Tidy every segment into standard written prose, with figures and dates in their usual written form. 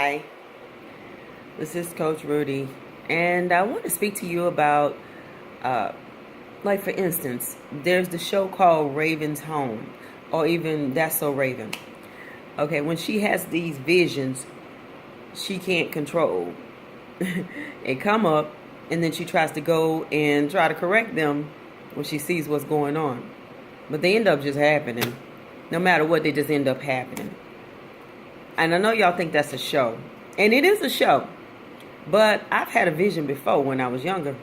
Hi, this is Coach Rudy, and I want to speak to you about, like for instance, there's the show called Raven's Home, or even That's So Raven. Okay, when she has these visions, she can't control. They come up, and then she tries to go and try to correct them when she sees what's going on. But they end up just happening. No matter what, they just end up happening. And I know y'all think that's a show. And it is a show. But I've had a vision before when I was younger.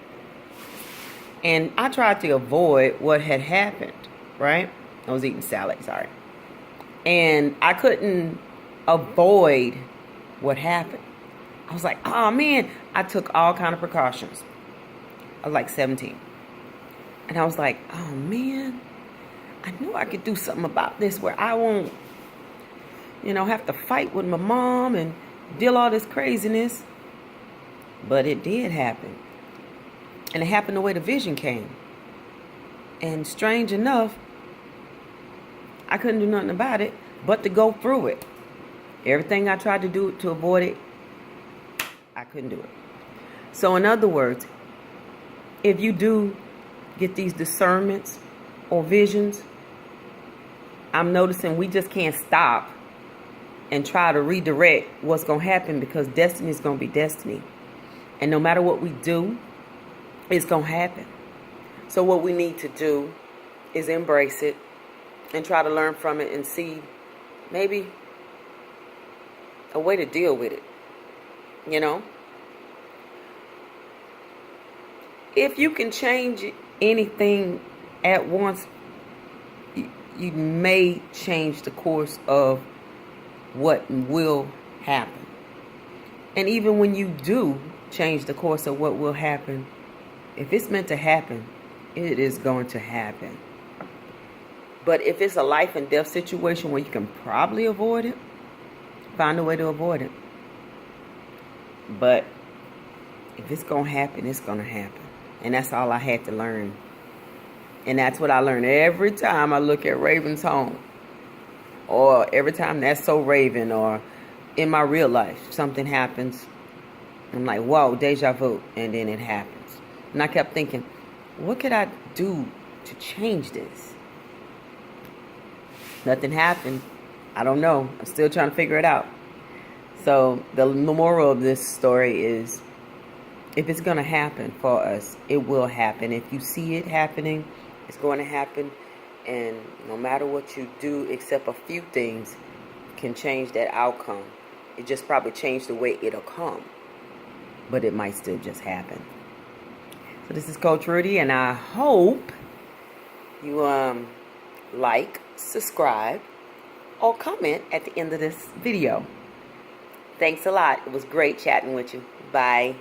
And I tried to avoid what had happened, right? I was eating salad, sorry. And I couldn't avoid what happened. I was like, oh man, I took all kind of precautions. I was like 17. And I was like, oh man, I knew I could do something about this where I won't, have to fight with my mom and deal all this craziness. But it did happen. And it happened the way the vision came. And strange enough, I couldn't do nothing about it but to go through it. Everything I tried to do to avoid it, I couldn't do it. So in other words, if you do get these discernments or visions, I'm noticing we just can't stop and try to redirect what's going to happen, because destiny is going to be destiny. And no matter what we do, it's going to happen. So what we need to do is embrace it and try to learn from it and see maybe a way to deal with it. If you can change anything at once, you may change the course of what will happen. And even when you do change the course of what will happen, if it's meant to happen, it is going to happen. But if it's a life and death situation where you can probably avoid it, find a way to avoid it. But if it's going to happen, it's going to happen. And that's all I had to learn. And that's what I learn every time I look at Raven's Home. Or every time That's So Raven, or in my real life, something happens. I'm like, whoa, deja vu. And then it happens. And I kept thinking, what could I do to change this? Nothing happened. I don't know. I'm still trying to figure it out. So the moral of this story is, if it's going to happen for us, it will happen. If you see it happening, it's going to happen. And no matter what you do, except a few things, can change that outcome. It just probably changed the way it'll come. But it might still just happen. So this is Coach Rudy, and I hope you like, subscribe, or comment at the end of this video. Thanks a lot. It was great chatting with you. Bye.